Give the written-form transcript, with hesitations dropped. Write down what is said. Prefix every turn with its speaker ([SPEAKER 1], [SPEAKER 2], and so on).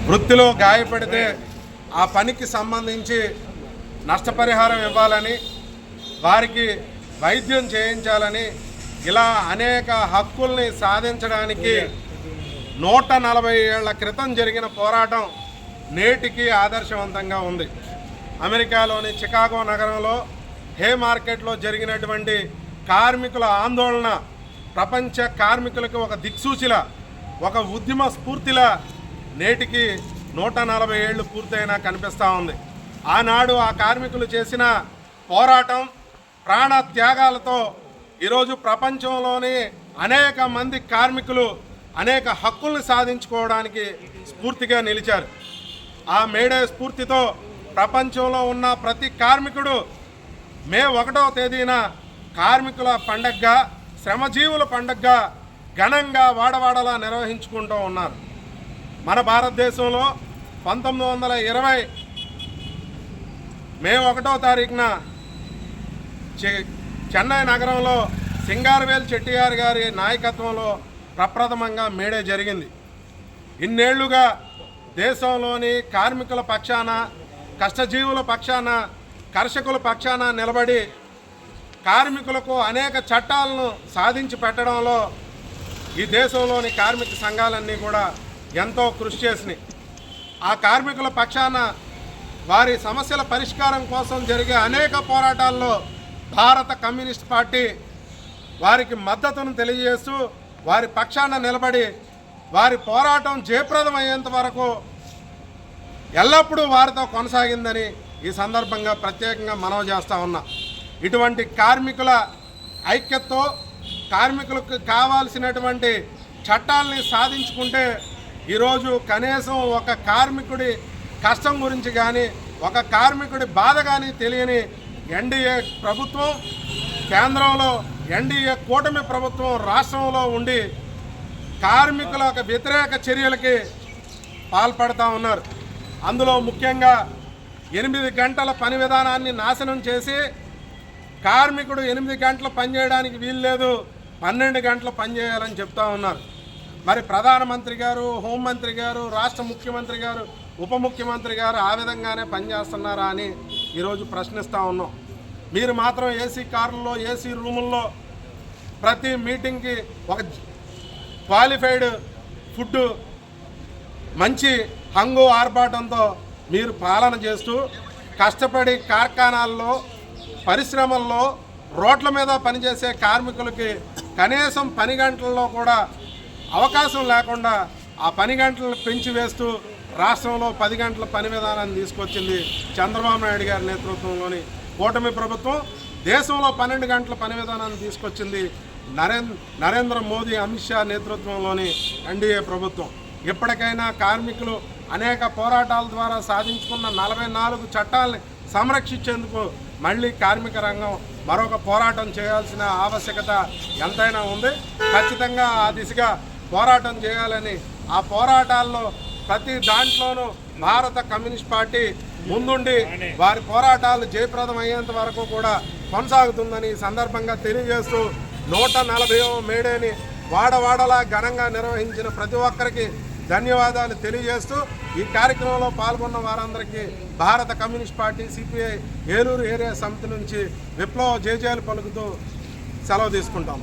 [SPEAKER 1] వృత్తిలో గాయపడితే ఆ పనికి సంబంధించి నష్టపరిహారం ఇవ్వాలని, వారికి వైద్యం చేయించాలని, ఇలా అనేక హక్కుల్ని సాధించడానికి 140 ఏళ్ల క్రితం జరిగిన పోరాటం నేటికి ఆదర్శవంతంగా ఉంది. అమెరికాలోని చికాగో నగరంలో హే మార్కెట్లో జరిగినటువంటి కార్మికుల ఆందోళన ప్రపంచ కార్మికులకు ఒక దిక్సూచిలా, ఒక ఉద్యమ స్ఫూర్తిలా నేటికి 140 ఏళ్ళు పూర్తయినా కనిపిస్తూ ఉంది. ఆనాడు ఆ కార్మికులు చేసిన పోరాటం ప్రాణ త్యాగాలతో ఈరోజు ప్రపంచంలోని అనేక మంది కార్మికులు అనేక హక్కుల్ని సాధించుకోవడానికి స్ఫూర్తిగా నిలిచారు. ఆ మేడే స్ఫూర్తితో ప్రపంచంలో ఉన్న ప్రతి కార్మికుడు మే 1వ తేదీన కార్మికుల పండగగా, శ్రమజీవుల పండగగా ఘనంగా వాడవాడలా నిర్వహించుకుంటూ ఉన్నారు. మన భారతదేశంలో 1920 మే 1వ తారీఖున చెన్నై నగరంలో సింగారవేల్ చెట్టియార్ గారి నాయకత్వంలో ప్రప్రథమంగా మేడే జరిగింది. ఇన్నేళ్లుగా దేశంలోని కార్మికుల పక్షాన, కష్టజీవుల పక్షాన, కర్షకుల పక్షాన నిలబడి కార్మికులకు అనేక చట్టాలను సాధించి పెట్టడంలో ఈ దేశంలోని కార్మిక సంఘాలన్నీ కూడా ఎంతో కృషి చేసినాయి. ఆ కార్మికుల పక్షాన వారి సమస్యల పరిష్కారం కోసం జరిగే అనేక పోరాటాల్లో భారత కమ్యూనిస్ట్ పార్టీ వారికి మద్దతును తెలియజేస్తూ వారి పక్షాన నిలబడి వారి పోరాటం జయప్రదమయ్యేంత వరకు ఎల్లప్పుడూ వారితో కొనసాగిందని ఈ సందర్భంగా ప్రత్యేకంగా మనవి చేస్తూ ఉన్నా. ఇటువంటి కార్మికుల ఐక్యతతో కార్మికులకు కావాల్సినటువంటి చట్టాలని సాధించుకుంటే ఈరోజు కనీసం ఒక కార్మికుడి కష్టం గురించి కానీ, ఒక కార్మికుడి బాధ కానీ తెలియని ఎన్డీఏ ప్రభుత్వం, కేంద్రంలో ఎన్డీఏ కూటమి ప్రభుత్వం రాష్ట్రంలో ఉండి కార్మికుల వ్యతిరేక చర్యలకి పాల్పడుతూ ఉన్నారు. అందులో ముఖ్యంగా 8 గంటల పని విధానాన్ని నాశనం చేసి కార్మికుడు 8 గంటలు పనిచేయడానికి వీల్లేదు, 12 గంటలు పనిచేయాలని చెప్తా ఉన్నారు. మరి ప్రధానమంత్రి గారు, హోంమంత్రి గారు, రాష్ట్ర ముఖ్యమంత్రి గారు, ఉప ముఖ్యమంత్రి గారు ఆ విధంగానే పనిచేస్తున్నారా అని ఈరోజు ప్రశ్నిస్తూ ఉన్నాం. మీరు మాత్రం ఏసీ కార్లలో, ఏసీ రూముల్లో ప్రతి మీటింగ్కి ఒక క్వాలిఫైడ్ ఫుడ్, మంచి హంగు ఆర్భాటంతో మీరు పాలన చేస్తూ కష్టపడి కార్ఖానాల్లో, పరిశ్రమల్లో, రోడ్ల మీద పనిచేసే కార్మికులకి కనీసం పని గంటల్లో కూడా అవకాశం లేకుండా ఆ పని గంటలను పెంచి వేస్తూ రాష్ట్రంలో 10 గంటల పని విధానాన్ని తీసుకొచ్చింది చంద్రబాబు నాయుడు గారి నేతృత్వంలోని కూటమి ప్రభుత్వం. దేశంలో 12 గంటల పని విధానాన్ని తీసుకొచ్చింది నరేంద్ర మోదీ, అమిత్ షా నేతృత్వంలోని ఎన్డీఏ ప్రభుత్వం. ఎప్పటికైనా కార్మికులు అనేక పోరాటాల ద్వారా సాధించుకున్న 44 చట్టాలని సంరక్షించేందుకు మళ్ళీ కార్మిక రంగం మరొక పోరాటం చేయాల్సిన ఆవశ్యకత ఎంతైనా ఉంది. ఖచ్చితంగా ఆ దిశగా పోరాటం చేయాలని, ఆ పోరాటాల్లో ప్రతి దాంట్లోనూ భారత కమ్యూనిస్ట్ పార్టీ ముందుండి వారి పోరాటాలు జయప్రదం అయ్యేంత వరకు కూడా కొనసాగుతుందని ఈ సందర్భంగా తెలియజేస్తూ 140వ మేడేని వాడవాడలా ఘనంగా నిర్వహించిన ప్రతి ఒక్కరికి ధన్యవాదాలు తెలియజేస్తూ ఈ కార్యక్రమంలో పాల్గొన్న వారందరికీ భారత communist party CPI Eluru area సమితి నుంచి విప్లవ జయజయాలు పలుకుతూ సెలవు తీసుకుంటాం.